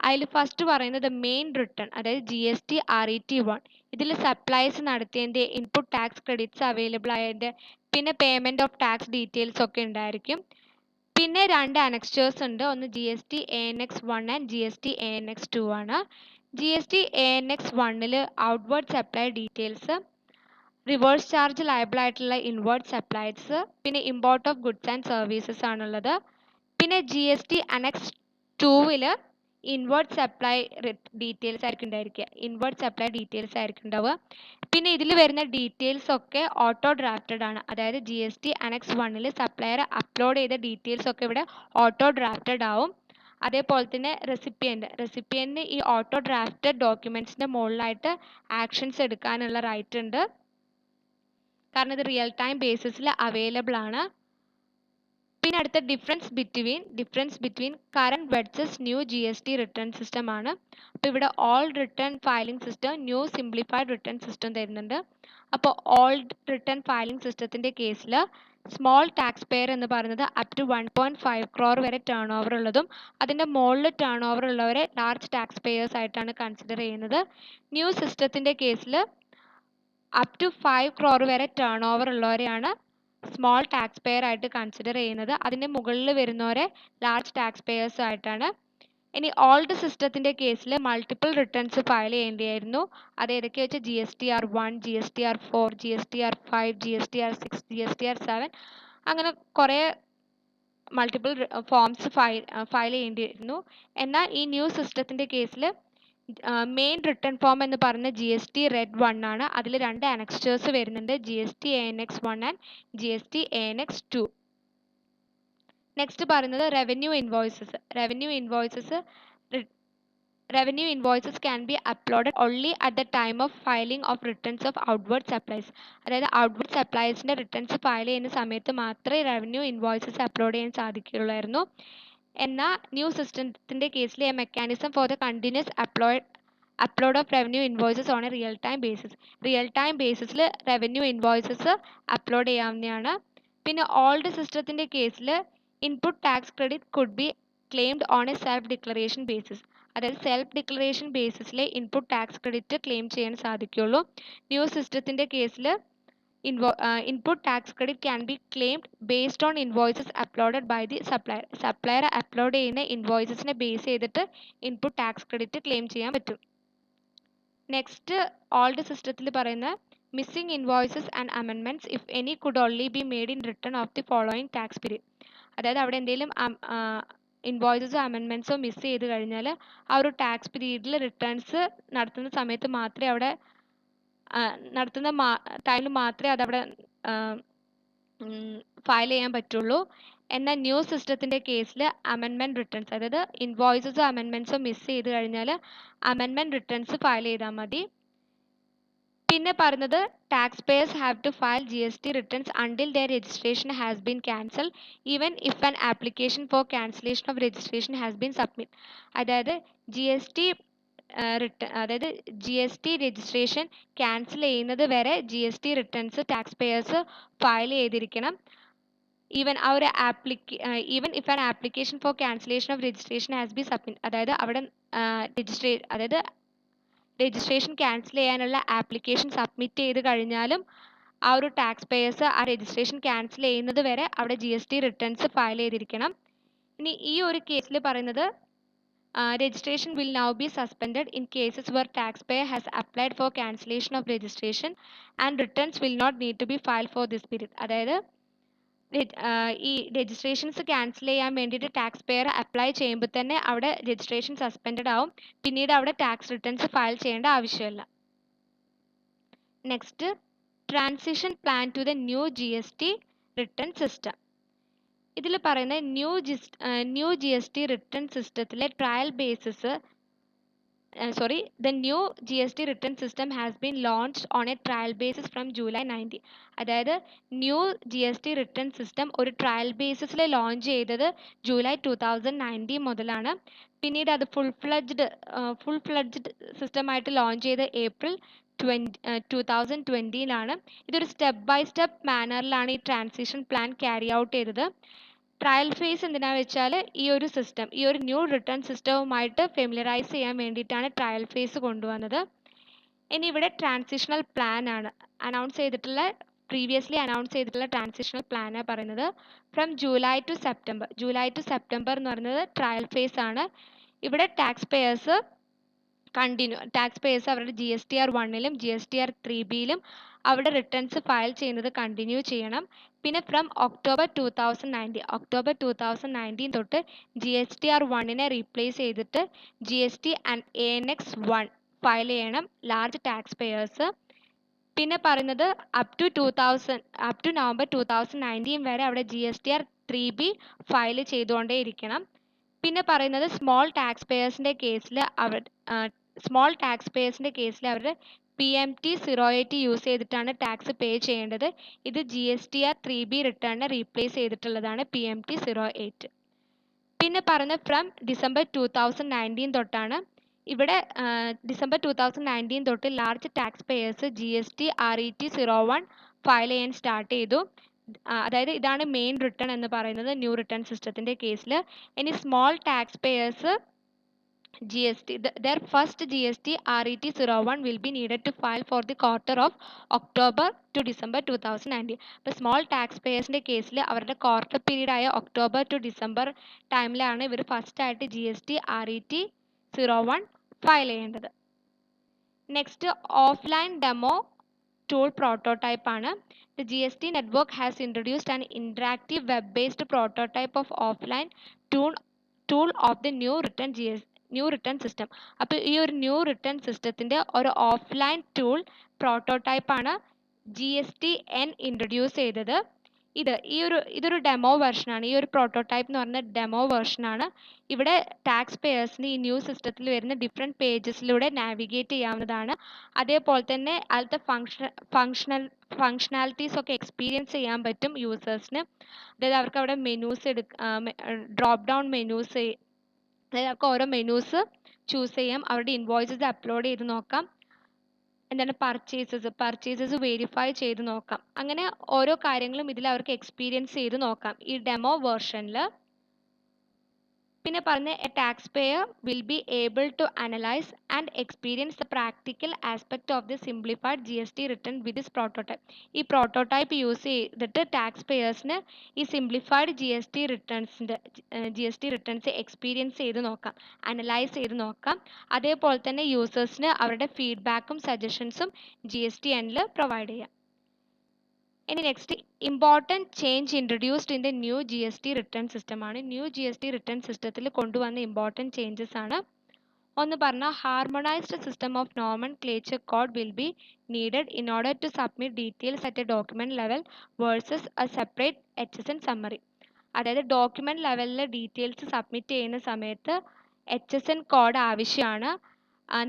അതിൽ ഫസ്റ്റ് പറയുന്നത് മെയിൻ റിട്ടേൺ, അതായത് GST-RET1. ഇതിൽ സപ്ലൈസ് നടത്തിയതിൻ്റെ ഇൻപുട്ട് ടാക്സ് ക്രെഡിറ്റ്സ് അവൈലബിൾ ആയതിൻ്റെ പിന്നെ പേയ്മെൻറ്റ് ഓഫ് ടാക്സ് ഡീറ്റെയിൽസ് ഒക്കെ ഉണ്ടായിരിക്കും. പിന്നെ രണ്ട് അനക്സ്റ്റേഴ്സ് ഉണ്ട്, ഒന്ന് GST-ANX1 ആൻഡ് GST-ANX2 ആണ്. GST-ANX1 outward supply details, reverse charge liable ആയിട്ടുള്ള ഇൻവേർഡ് സപ്ലൈസ്, പിന്നെ import of goods and services ആണുള്ളത്. പിന്നെ GST-ANX2 ഇൻവേർഡ് സപ്ലൈ ഡീറ്റെയിൽസ് ആയിരിക്കും ഉണ്ടാവുക. പിന്നെ ഇതിൽ വരുന്ന ഡീറ്റെയിൽസ് ഒക്കെ ഓട്ടോ ഡ്രാഫ്റ്റഡ് ആണ്, അതായത് GST-ANX1 സപ്ലയർ അപ്ലോഡ് ചെയ്ത ഡീറ്റെയിൽസ് ഒക്കെ ഇവിടെ ഓട്ടോ ഡ്രാഫ്റ്റഡ് ആവും. അതേപോലെ തന്നെ റെസിപ്പിയൻറ്റിന് ഈ ഓട്ടോ ഡ്രാഫ്റ്റഡ് ഡോക്യുമെൻറ്റ്സിൻ്റെ മുകളിലായിട്ട് ആക്ഷൻസ് എടുക്കാനുള്ള റൈറ്റ് ഉണ്ട്, കാരണം ഇത് റിയൽ ടൈം ബേസിസിൽ അവൈലബിൾ ആണ്. പിന്നെ അടുത്ത difference between current versus new GST return system ആണ്. അപ്പോൾ ഇവിടെ old return filing system, new simplified return system തരുന്നുണ്ട്. അപ്പോൾ ഓൾഡ് റിട്ടേൺ ഫയലിംഗ് സിസ്റ്റത്തിൻ്റെ കേസിൽ സ്മോൾ ടാക്സ് പെയർ എന്ന് പറയുന്നത് അപ് ടു 1.5 crore വരെ ടേൺ ഓവർ ഉള്ളതും അതിൻ്റെ മുകളിൽ ടേൺ ഓവർ ഉള്ളവരെ ലാർജ് ടാക്സ് പേയേഴ്സ് ആയിട്ടാണ് കൺസിഡർ ചെയ്യുന്നത്. ന്യൂ സിസ്റ്റത്തിൻ്റെ കേസിൽ അപ് ടു 5 crore വരെ ടേൺ ഓവർ ഉള്ളവരെയാണ് സ്മോൾ ടാക്സ് പെയർ ആയിട്ട് കൺസിഡർ ചെയ്യുന്നത്, അതിൻ്റെ മുകളിൽ വരുന്നവരെ ലാർജ് ടാക്സ് പേയേഴ്സ് ആയിട്ടാണ്. ഇനി ഓൾഡ് സിസ്റ്റത്തിൻ്റെ കേസിൽ മൾട്ടിപ്പിൾ റിട്ടേൺസ് ഫയൽ ചെയ്യേണ്ടിയായിരുന്നു. അത് ഏതൊക്കെ വെച്ചാൽ GSTR1, GSTR4, GSTR5, GSTR6, GSTR7 അങ്ങനെ കുറേ മൾട്ടിപ്പിൾ ഫോംസ് ഫയൽ ചെയ്യേണ്ടിയിരുന്നു. എന്നാൽ ഈ ന്യൂ സിസ്റ്റത്തിൻ്റെ കേസിൽ മെയിൻ റിട്ടേൺ ഫോം എന്ന് പറയുന്ന GST-RET1 ആണ്. അതിൽ രണ്ട് അനക്സ്റ്റേഴ്സ് വരുന്നുണ്ട്, GST-ANX1 ആൻഡ് GST-ANX2. നെക്സ്റ്റ് പറയുന്നത് revenue invoices can be uploaded only at the time of filing of returns of outward supplies. അതായത് ഔട്ട്വേർഡ് സപ്ലൈസിൻ്റെ റിട്ടേൺസ് ഫയൽ ചെയ്യുന്ന സമയത്ത് മാത്രമേ റവന്യൂ ഇൻവോയ്സസ് അപ്ലോഡ് ചെയ്യാൻ സാധിക്കുകയുള്ളായിരുന്നു. എന്നാൽ ന്യൂ സിസ്റ്റത്തിൻ്റെ കേസിൽ a mechanism for the continuous upload of revenue invoices on a real time ബേസിസിൽ revenue invoices upload ചെയ്യാവുന്നതാണ്. പിന്നെ ഓൾഡ് സിസ്റ്റത്തിൻ്റെ കേസിൽ input tax credit could be claimed on a self declaration basis, അതായത് സെൽഫ് ഡിക്ലറേഷൻ ബേസിസിലെ input tax credit claim ചെയ്യാൻ സാധിക്കുകയുള്ളൂ. New സിസ്റ്റത്തിൻ്റെ കേസിൽ input tax credit can be claimed based on invoices uploaded by the supplier. Supplier upload ചെയ്യുന്ന ഇൻവോയ്സസിനെ base ചെയ്തിട്ട് input tax credit claim ചെയ്യാൻ പറ്റും. നെക്സ്റ്റ് ഓൾഡ് സിസ്റ്റത്തിൽ പറയുന്ന missing invoices and amendments if any could only be made in return of the following tax period. അതായത് അവിടെ എന്തെങ്കിലും ഇൻവോയ്സസോ അമെൻമെൻറ്റ്സോ miss ചെയ്ത് കഴിഞ്ഞാൽ ആ ഒരു ടാക്സ് പീരീഡിൽ റിട്ടേൺസ് നടത്തുന്ന സമയത്ത് മാത്രമേ അവിടെ നടത്തുന്ന ടൈമിൽ മാത്രമേ അതവിടെ ഫയൽ ചെയ്യാൻ പറ്റുള്ളൂ. എന്നാൽ ന്യൂ സിസ്റ്റത്തിൻ്റെ കേസിൽ അമെൻമെൻറ്റ് റിട്ടേൺസ്, അതായത് ഇൻവോയ്സസോ അമെൻമെൻറ്റ്സോ മിസ് ചെയ്ത് കഴിഞ്ഞാൽ അമെൻമെൻറ്റ് റിട്ടേൺസ് ഫയൽ ചെയ്താൽ മതി. പിന്നെ പറയുന്നത് tax payers have to file GST returns until their registration has been cancel even if an application for cancellation of registration has been submit. അതായത് GST രജിസ്ട്രേഷൻ ക്യാൻസൽ ചെയ്യുന്നത് വരെ GST returns tax payers file ചെയ്തിരിക്കണം. Even if an application for cancellation of registration has be submit, അതായത് അവിടെ registration cancel ചെയ്യാനുള്ള application submit ചെയ്ത് കഴിഞ്ഞാലും ആ ഒരു ടാക്സ് പേയേഴ്സ് ആ രജിസ്ട്രേഷൻ ക്യാൻസൽ ചെയ്യുന്നത് വരെ അവിടെ GST റിട്ടേൺസ് ഫയൽ ചെയ്തിരിക്കണം. ഇനി ഈ ഒരു കേസിൽ പറയുന്നത് registration will now be suspended in cases where taxpayer has applied for cancellation of registration and returns will not need to be filed for this period. അതായത് ഈ രജിസ്ട്രേഷൻസ് ക്യാൻസൽ ചെയ്യാൻ വേണ്ടിയിട്ട് ടാക്സ് പെയർ അപ്ലൈ ചെയ്യുമ്പോൾ തന്നെ അവിടെ registration suspended ആവും, പിന്നീട് അവിടെ ടാക്സ് റിട്ടേൺസ് ഫയൽ ചെയ്യേണ്ട ആവശ്യമില്ല. Next, transition plan to the new GST return system. ഇതിൽ പറയുന്ന new G S T return സിസ്റ്റത്തിലെ trial basis the new GST return system has been launched on a trial basis from July 19. അതായത് new G S T return system ഒരു trial ബേസിസിൽ launch ചെയ്തത് July 2019 മുതലാണ്. പിന്നീട് അത് full fledged സിസ്റ്റമായിട്ട് launch ചെയ്ത് April 2020 ഇതൊരു step by step മാനറിലാണ് ഈ transition plan carry out ചെയ്തത്. ട്രയൽ ഫേസ് എന്തിനാണെന്ന് വെച്ചാൽ ഈ ഒരു ന്യൂ റിട്ടേൺ സിസ്റ്റവുമായിട്ട് ഫെമിലറൈസ് ചെയ്യാൻ വേണ്ടിയിട്ടാണ് ട്രയൽ ഫേസ് കൊണ്ടുവന്നത്. ഇനി ഇവിടെ ട്രാൻസിഷണൽ പ്ലാൻ ആണ് പ്രീവിയസ്ലി അനൗൺസ് ചെയ്തിട്ടുള്ള ട്രാൻസിഷണൽ പ്ലാനാണ് പറയുന്നത്. ഫ്രം ജൂലൈ ടു സെപ്റ്റംബർ എന്ന് പറയുന്നത് ട്രയൽ ഫേസ് ആണ്. ഇവിടെ ടാക്സ് പേയേഴ്സ് അവരുടെ GSTR1 GSTR3Bയിലും അവിടെ റിട്ടേൺസ് ഫയൽ ചെയ്യുന്നത് കണ്ടിന്യൂ ചെയ്യണം. പിന്നെ ഫ്രം ഒക്ടോബർ 2019 തൊട്ട് GSTR1 റീപ്ലേസ് ചെയ്തിട്ട് GST ആൻഡ് ANX 1 ഫയൽ ചെയ്യണം ലാർജ് ടാക്സ് പേയേഴ്സ്. പിന്നെ പറയുന്നത് അപ് ടു നവംബർ 2019 വരെ അവിടെ GSTR3B ഫയൽ ചെയ്തുകൊണ്ടേ ഇരിക്കണം. പിന്നെ പറയുന്നത് സ്മോൾ ടാക്സ് പേയേഴ്സിൻ്റെ കേസിൽ അവരുടെ PMT-08 യൂസ് ചെയ്തിട്ടാണ് ടാക്സ് പേ ചെയ്യേണ്ടത്. ഇത് GSTR3B റിട്ടേണിനെ റീപ്ലേസ് ചെയ്തിട്ടുള്ളതാണ് PMT-08. പിന്നെ പറയുന്നത് ഫ്രം ഡിസംബർ 2019 തൊട്ടാണ്. ഇവിടെ ഡിസംബർ 2019 തൊട്ട് large tax payers GST-RET-01 file ചെയ്യാൻ സ്റ്റാർട്ട് ചെയ്തു. അതായത് ഇതാണ് മെയിൻ റിട്ടേൺ എന്ന് പറയുന്നത് ന്യൂ റിട്ടേൺ സിസ്റ്റത്തിൻ്റെ കേസിൽ. ഇനി small tax payers their first GST-RET-01 will be needed to file for the quarter of October to December 2019. അപ്പോൾ സ്മോൾ ടാക്സ് പേയേഴ്സിൻ്റെ കേസിൽ അവരുടെ ക്വാർട്ടർ പീരീഡ് ആയ ഒക്ടോബർ ടു ഡിസംബർ ടൈമിലാണ് ഇവർ ഫസ്റ്റായിട്ട് GST-RET-01 ഫയൽ ചെയ്യേണ്ടത്. Next offline demo tool prototype ആണ്. The GST network has introduced an interactive web-based prototype of offline tool of the new return system. അപ്പോൾ ഈ ഒരു ന്യൂ റിട്ടേൺ സിസ്റ്റത്തിൻ്റെ ഒരു ഓഫ്ലൈൻ ടൂൾ പ്രോട്ടോടൈപ്പാണ് GSTN ഇൻട്രൊഡ്യൂസ് ചെയ്തത്. ഇതൊരു ഡെമോ വെർഷനാണ്. ഈ ഒരു പ്രോട്ടോടൈപ്പ് എന്ന് പറഞ്ഞ ഡെമോ വെർഷനാണ്. ഇവിടെ ടാക്സ് പേയേഴ്സിന് ഈ ന്യൂ സിസ്റ്റത്തിൽ വരുന്ന ഡിഫറെൻറ്റ് പേജസിലൂടെ നാവിഗേറ്റ് ചെയ്യാവുന്നതാണ്. അതേപോലെ തന്നെ അതിലത്തെ ഫങ്ഷണാലിറ്റീസ് ഒക്കെ എക്സ്പീരിയൻസ് ചെയ്യാൻ പറ്റും യൂസേഴ്സിന്. അതായത് അവർക്ക് അവിടെ ഡ്രോപ്പ് ഡൗൺ മെനൂസ്, അതായത് അവർക്ക് ഓരോ മെനൂസ് ചൂസ് ചെയ്യാം. അവരുടെ ഇൻവോയ്സസ് അപ്ലോഡ് ചെയ്ത് നോക്കാം. എന്താണ് പർച്ചേസസ് വെരിഫൈ ചെയ്ത് നോക്കാം. അങ്ങനെ ഓരോ കാര്യങ്ങളും ഇതിൽ അവർക്ക് എക്സ്പീരിയൻസ് ചെയ്ത് നോക്കാം ഈ ഡെമോ വേർഷനിൽ. പിന്നെ പറഞ്ഞ a taxpayer will be able to analyse and experience the practical aspect of the simplified GST return with this prototype. ഈ പ്രോട്ടോടൈപ്പ് യൂസ് ചെയ്തിട്ട് ടാക്സ് പേയേഴ്സിന് ഈ സിംപ്ലിഫൈഡ് GST റിട്ടേൺസ് എക്സ്പീരിയൻസ് ചെയ്ത് നോക്കാം, അനലൈസ് ചെയ്ത് നോക്കാം. അതേപോലെ തന്നെ യൂസേഴ്സിന് അവരുടെ ഫീഡ്ബാക്കും സജഷൻസും GSTN പ്രൊവൈഡ് ചെയ്യാം. ഇനി next important change introduced in the new GST return system ആണ്. ന്യൂ GST റിട്ടേൺ സിസ്റ്റത്തിൽ കൊണ്ടുവന്ന ഇമ്പോർട്ടൻറ്റ് ചേഞ്ചസ് ആണ്. ഒന്ന് പറഞ്ഞാൽ harmonised system of nomenclature code will be needed in order to submit details at a document level versus a separate HSN summary. അതായത് document ലെവലിൽ details submit ചെയ്യുന്ന സമയത്ത് HSN കോഡ് ആവശ്യമാണ്.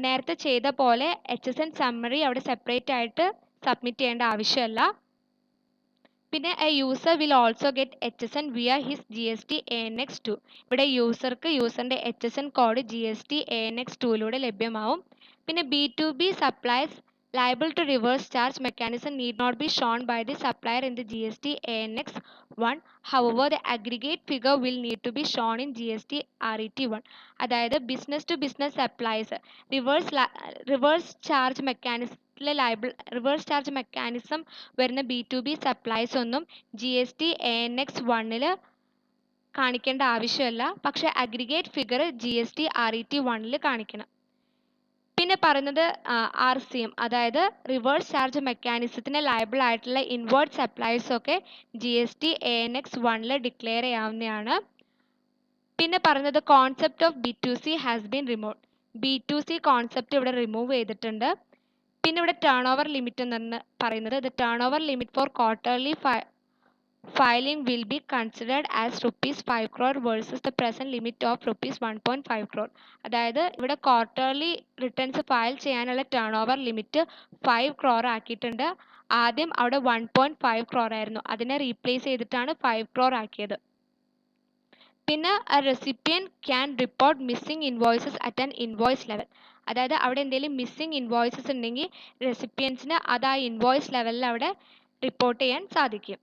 നേരത്തെ ചെയ്ത പോലെ HSN സമ്മറി അവിടെ സെപ്പറേറ്റ് ആയിട്ട് സബ്മിറ്റ് ചെയ്യേണ്ട ആവശ്യമല്ല. പിന്നെ A user will also get HSN via his GST ANX 2. ഇവിടെ യൂസറിൻ്റെ HSN കോഡ് GST ANX 2 ലഭ്യമാവും. പിന്നെ B2B suppliers liable to reverse charge mechanism need not be shown by the supplier in the GST ANX 1. However, the aggregate figure will need to be shown in GST RET 1. അതായത് business to business supplies reverse charge mechanism വരുന്ന B2B supplies ഒന്നും GST ANX 1 കാണിക്കേണ്ട ആവശ്യമില്ല. പക്ഷേ aggregate figure GST RET 1 കാണിക്കണം. പിന്നെ പറയുന്നത് RCM, അതായത് റിവേഴ്സ് ചാർജ് മെക്കാനിസത്തിന് ലയബിൾ ആയിട്ടുള്ള ഇൻവേർട്ട് സപ്ലൈസ് ഒക്കെ GST ANX 1 ഡിക്ലെയർ ചെയ്യാവുന്നതാണ്. പിന്നെ പറയുന്നത് concept of B2C has been removed. B2C concept ഇവിടെ റിമൂവ് ചെയ്തിട്ടുണ്ട്. പിന്നെ ഇവിടെ ടേൺ ഓവർ ലിമിറ്റ് എന്ന് പറയുന്നത് the turn over limit for filing will be considered as rupees 5 crore versus the present limit of rupees 1.5 crore. അതായത് ഇവിടെ quarterly returns file ചെയ്യാനുള്ള turn over limit 5 crore ആക്കിയിട്ടുണ്ട്. ആദ്യം അവിടെ 1.5 crore ആയിരുന്നു, അതിനെ റീപ്ലേസ് ചെയ്തിട്ടാണ് 5 crore ആക്കിയത്. പിന്നെ recipient can report missing invoices at an invoice level. അതായത് അവിടെ എന്തെങ്കിലും മിസ്സിംഗ് ഇൻവോയ്സസ് ഉണ്ടെങ്കിൽ റെസിപ്പിയൻസിന് അത് ആ ഇൻവോയ്സ് ലെവലിൽ അവിടെ റിപ്പോർട്ട് ചെയ്യാൻ സാധിക്കും.